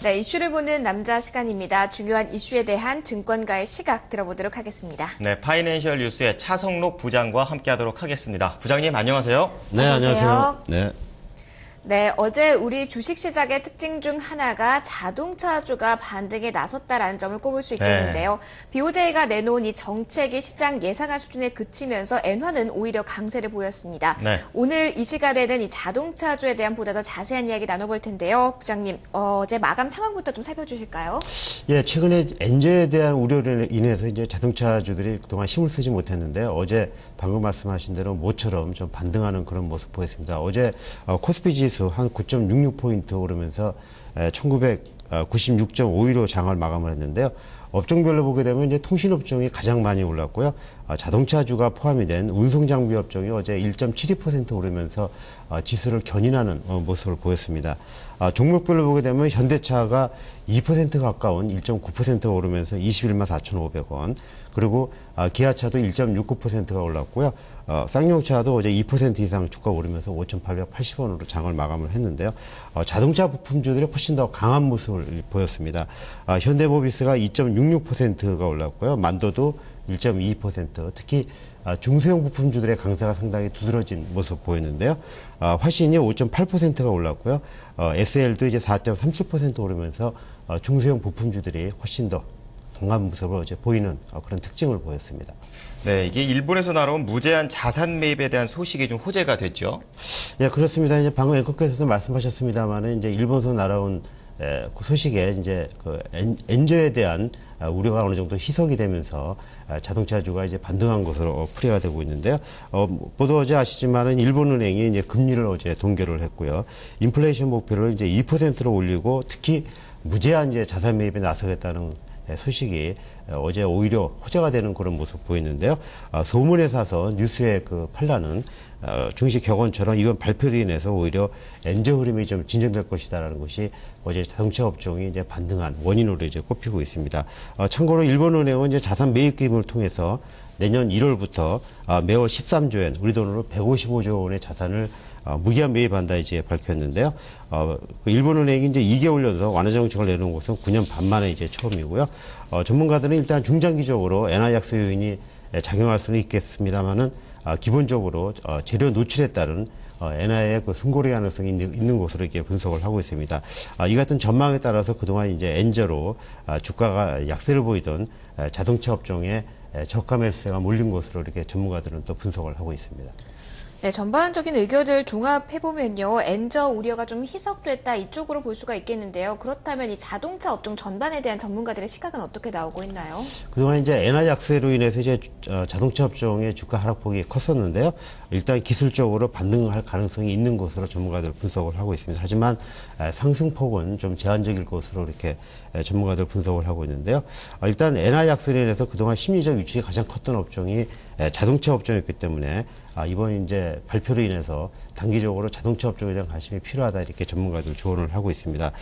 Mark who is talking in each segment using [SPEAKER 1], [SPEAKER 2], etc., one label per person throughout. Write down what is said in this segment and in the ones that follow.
[SPEAKER 1] 네, 이슈를 보는 남자 시간입니다. 중요한 이슈에 대한 증권가의 시각 들어보도록 하겠습니다.
[SPEAKER 2] 네, 파이낸셜 뉴스의 차성록 부장과 함께하도록 하겠습니다. 부장님 안녕하세요.
[SPEAKER 3] 네, 안녕하세요. 네.
[SPEAKER 1] 네, 어제 우리 주식시장의 특징 중 하나가 자동차주가 반등에 나섰다라는 점을 꼽을 수 있겠는데요. BOJ가 내놓은 이 정책이 시장 예상한 수준에 그치면서 엔화는 오히려 강세를 보였습니다.
[SPEAKER 2] 네.
[SPEAKER 1] 오늘 이 시간에는 이 자동차주에 대한 보다 더 자세한 이야기 나눠볼 텐데요. 부장님, 어제 마감 상황부터 좀 살펴주실까요?
[SPEAKER 3] 예, 최근에 엔저에 대한 우려로 인해서 이제 자동차주들이 그동안 힘을 쓰지 못했는데요. 어제 방금 말씀하신 대로 모처럼 좀 반등하는 그런 모습 보였습니다. 어제 코스피 지수 한 9.66포인트 오르면서 1996.52로 장을 마감을 했는데요. 업종별로 보게 되면 이제 통신업종이 가장 많이 올랐고요. 자동차주가 포함이 된 운송장비 업종이 어제 1.72% 오르면서 지수를 견인하는 모습을 보였습니다. 종목별로 보게 되면 현대차가 2% 가까운 1.9% 오르면서 21만 4,500원. 그리고 기아차도 1.69%가 올랐고요. 쌍용차도 어제 2% 이상 주가 오르면서 5,880원으로 장을 마감을 했는데요. 자동차 부품주들이 훨씬 더 강한 모습을 보였습니다. 현대모비스가 2.66%가 올랐고요. 만도도 1.22%, 특히 중소형 부품주들의 강세가 상당히 두드러진 모습 보였는데요. 화신이 5.8%가 올랐고요. SL도 이제 4.37% 오르면서 중소형 부품주들이 훨씬 더 강한 모습을 어제 보이는 그런 특징을 보였습니다.
[SPEAKER 2] 네, 이게 일본에서 날아온 무제한 자산 매입에 대한 소식이 좀 호재가 됐죠.
[SPEAKER 3] 예, 그렇습니다. 이제 방금 앵커께서도 말씀하셨습니다만은 이제 일본에서 날아온 그 소식에 이제 그 엔저에 대한 우려가 어느 정도 희석이 되면서 자동차주가 이제 반등한 것으로 풀이가 되고 있는데요. 모두 어제 아시지만은 일본은행이 이제 금리를 어제 동결을 했고요. 인플레이션 목표를 이제 2%로 올리고 특히 무제한 이제 자산 매입에 나서겠다는 소식이 어제 오히려 호재가 되는 그런 모습 보이는데요. 소문에 사서 뉴스의 그 판란은 증시 격언처럼 이번 발표로 인해서 오히려 엔저 흐름이 좀 진정될 것이다라는 것이 어제 자동차 업종이 이제 반등한 원인으로 이제 꼽히고 있습니다. 참고로 일본은행은 이제 자산 매입 기금을 통해서 내년 1월부터 매월 13조엔, 우리 돈으로 155조 원의 자산을 무기한 매입한다 이제 밝혔는데요. 그 일본은행이 이제 2개월 연속 완화 정책을 내놓은 것은 9년 반 만에 이제 처음이고요. 전문가들은 일단 중장기적으로 엔화 약세 요인이 작용할 수는 있겠습니다만은 기본적으로 재료 노출에 따른 엔화의 그 순고리 가능성이 있는 것으로 이렇게 분석을 하고 있습니다. 이 같은 전망에 따라서 그동안 이제 엔저로 주가가 약세를 보이던 자동차 업종에 저가 매수세가 몰린 것으로 이렇게 전문가들은 또 분석을 하고 있습니다.
[SPEAKER 1] 네, 전반적인 의견을 종합해보면요. 엔저 우려가 좀 희석됐다 이쪽으로 볼 수가 있겠는데요. 그렇다면 이 자동차 업종 전반에 대한 전문가들의 시각은 어떻게 나오고 있나요?
[SPEAKER 3] 그동안 이제 엔화 약세로 인해서 이제 자동차 업종의 주가 하락폭이 컸었는데요. 일단 기술적으로 반등할 가능성이 있는 것으로 전문가들 분석을 하고 있습니다. 하지만 상승폭은 좀 제한적일 것으로 이렇게 전문가들 분석을 하고 있는데요. 일단 엔화 약세로 인해서 그동안 심리적 위축이 가장 컸던 업종이 자동차 업종이었기 때문에 이번 이제 발표로 인해서 단기적으로 자동차 업종에 대한 관심이 필요하다 이렇게 전문가들 조언을 하고 있습니다.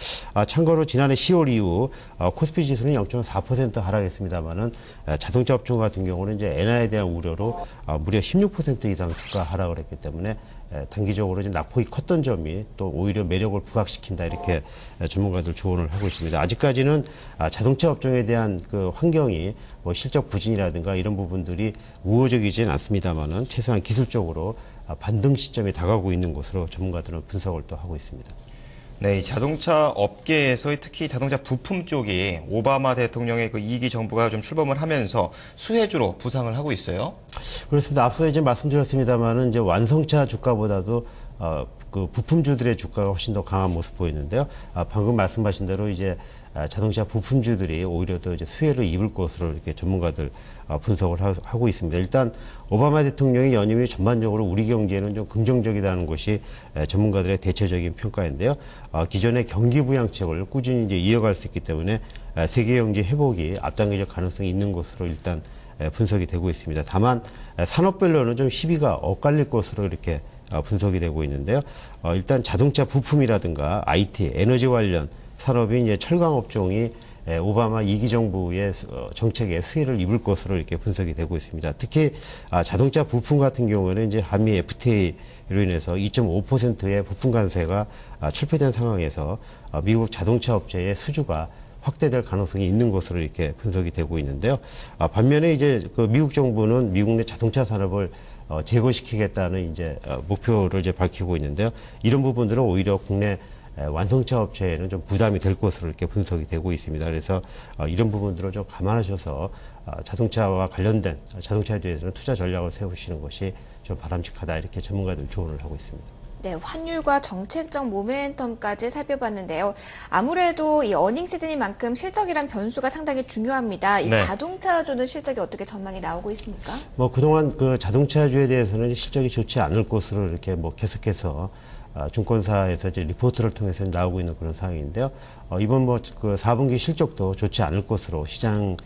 [SPEAKER 3] 참고로 지난해 10월 이후 코스피 지수는 0.4% 하락했습니다만은 자동차 업종 같은 경우는 이제 엔화에 대한 우려로 무려 16% 이상 주가 하락을 했기 때문에 단기적으로 이제 낙폭이 컸던 점이 또 오히려 매력을 부각시킨다 이렇게 전문가들 조언을 하고 있습니다. 아직까지는 자동차 업종에 대한 그 환경이 뭐 실적 부진이라든가 이런 부분들이 우호적이지는 않습니다만은 최소한 기술적으로 반등 시점이 다가오고 있는 것으로 전문가들은 분석을 또 하고 있습니다.
[SPEAKER 2] 네, 이 자동차 업계에서 특히 자동차 부품 쪽이 오바마 대통령의 그 2기 정부가 좀 출범을 하면서 수혜주로 부상을 하고 있어요.
[SPEAKER 3] 그렇습니다. 앞서 이제 말씀드렸습니다만은 이제 완성차 주가보다도 그 부품주들의 주가가 훨씬 더 강한 모습 보이는데요. 방금 말씀하신 대로 이제 자동차 부품주들이 오히려 더 이제 수혜를 입을 것으로 이렇게 전문가들 분석을 하고 있습니다. 일단 오바마 대통령의 연임이 전반적으로 우리 경제에는 좀 긍정적이라는 것이 전문가들의 대체적인 평가인데요. 기존의 경기 부양책을 꾸준히 이제 이어갈 수 있기 때문에 세계 경제 회복이 앞당겨질 가능성이 있는 것으로 일단 분석이 되고 있습니다. 다만 산업별로는 좀 시비가 엇갈릴 것으로 이렇게 분석이 되고 있는데요. 일단 자동차 부품이라든가 IT, 에너지 관련 산업이 이제 철강 업종이 오바마 2기 정부의 정책에 수혜를 입을 것으로 이렇게 분석이 되고 있습니다. 특히 자동차 부품 같은 경우에는 이제 한미 FTA로 인해서 2.5%의 부품 관세가 철폐된 상황에서 미국 자동차 업체의 수주가 확대될 가능성이 있는 것으로 이렇게 분석이 되고 있는데요. 반면에 이제 그 미국 정부는 미국 내 자동차 산업을 재건시키겠다는 이제 목표를 이제 밝히고 있는데요. 이런 부분들은 오히려 국내 완성차 업체에는 좀 부담이 될 것으로 이렇게 분석이 되고 있습니다. 그래서 이런 부분들을 좀 감안하셔서 자동차와 관련된 자동차에 대해서는 투자 전략을 세우시는 것이 좀 바람직하다 이렇게 전문가들 조언을 하고 있습니다.
[SPEAKER 1] 네, 환율과 정책적 모멘텀까지 살펴봤는데요. 아무래도 이 어닝 시즌인 만큼 실적이란 변수가 상당히 중요합니다. 이
[SPEAKER 2] 네.
[SPEAKER 1] 자동차주는 실적이 어떻게 전망이 나오고 있습니까?
[SPEAKER 3] 뭐 그동안 그 자동차주에 대해서는 실적이 좋지 않을 것으로 이렇게 뭐 계속해서 증권사에서 이제 리포트를 통해서 나오고 있는 그런 상황인데요. 이번 뭐 그 4분기 실적도 좋지 않을 것으로 시장의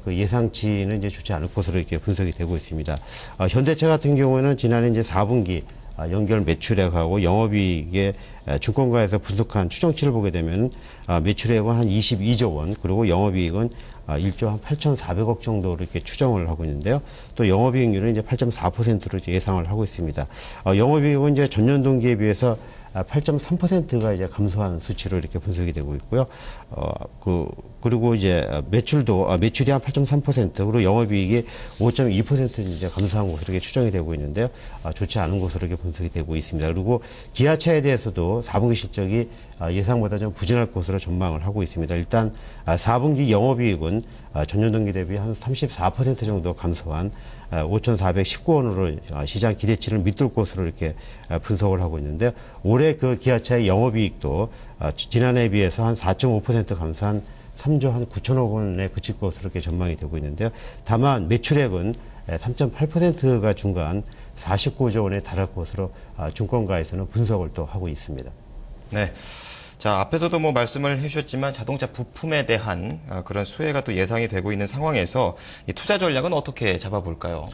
[SPEAKER 3] 그 예상치는 이제 좋지 않을 것으로 이렇게 분석이 되고 있습니다. 현대차 같은 경우에는 지난해 이제 4분기 연결 매출액하고 영업이익의 증권가에서 분석한 추정치를 보게 되면 매출액은 한 22조 원, 그리고 영업이익은 1조 한 8,400억 정도로 이렇게 추정을 하고 있는데요. 또 영업이익률은 이제 8.4%로 예상을 하고 있습니다. 영업이익은 이제 전년 동기에 비해서 8.3%가 이제 감소한 수치로 이렇게 분석이 되고 있고요. 그리고 이제 매출이 한 8.3%, 그리고 영업이익이 5.2% 이제 감소한 것으로 이렇게 추정이 되고 있는데요. 좋지 않은 것으로 이렇게 분석이 되고 있습니다. 그리고 기아차에 대해서도 4분기 실적이 예상보다 좀 부진할 것으로 전망을 하고 있습니다. 일단 4분기 영업이익은 전년 동기 대비 한 34% 정도 감소한 5,419원으로 시장 기대치를 밑돌 것으로 이렇게 분석을 하고 있는데요. 올해 그 기아차의 영업이익도 지난해에 비해서 한 4.5% 감소한 3조 한 9천억 원에 그칠 것으로 이렇게 전망이 되고 있는데요. 다만 매출액은 3.8%가 중간 49조 원에 달할 것으로 증권가에서는 분석을 또 하고 있습니다.
[SPEAKER 2] 네. 자, 앞에서도 뭐 말씀을 해주셨지만 자동차 부품에 대한 그런 수혜가 또 예상이 되고 있는 상황에서 이 투자 전략은 어떻게 잡아볼까요?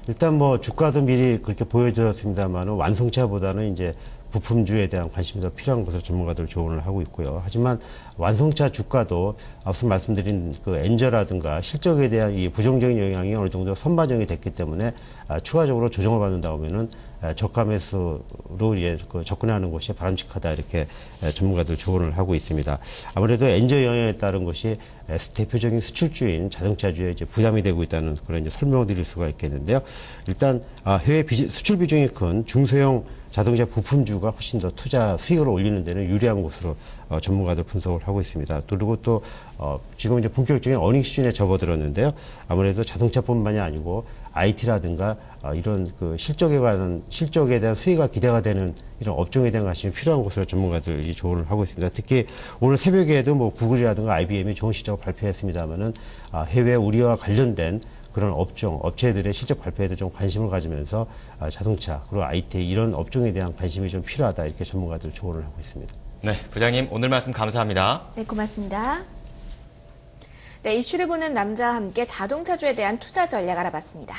[SPEAKER 3] 일단 뭐 주가도 미리 그렇게 보여드렸습니다만 완성차보다는 이제 부품주에 대한 관심이 더 필요한 것으로 전문가들 조언을 하고 있고요. 하지만 완성차 주가도 앞서 말씀드린 그 엔저라든가 실적에 대한 이 부정적인 영향이 어느 정도 선반영이 됐기 때문에 추가적으로 조정을 받는다 보면은 저가 매수로 이제 접근하는 것이 바람직하다 이렇게 전문가들 조언을 하고 있습니다. 아무래도 엔저 영향에 따른 것이 대표적인 수출주인 자동차주에 이제 부담이 되고 있다는 그런 이제 설명을 드릴 수가 있겠는데요. 일단 해외 수출 비중이 큰 중소형 자동차 부품주가 훨씬 더 투자 수익을 올리는 데는 유리한 것으로 전문가들 분석을 하고 있습니다. 그리고 또 지금 이제 본격적인 어닝 시즌에 접어들었는데요. 아무래도 자동차뿐만이 아니고 IT라든가 이런 그 실적에 대한 수익가 기대가 되는 이런 업종에 대한 관심이 필요한 것으로 전문가들이 조언을 하고 있습니다. 특히 오늘 새벽에도 뭐 구글이라든가 IBM이 좋은 실적을 발표했습니다만은 해외 우리와 관련된 그런 업체들의 실적 발표에도 좀 관심을 가지면서 자동차 그리고 IT 이런 업종에 대한 관심이 좀 필요하다 이렇게 전문가들 조언을 하고 있습니다.
[SPEAKER 2] 네, 부장님 오늘 말씀 감사합니다.
[SPEAKER 1] 네, 고맙습니다. 네, 이슈를 보는 남자와 함께 자동차주에 대한 투자 전략 알아봤습니다.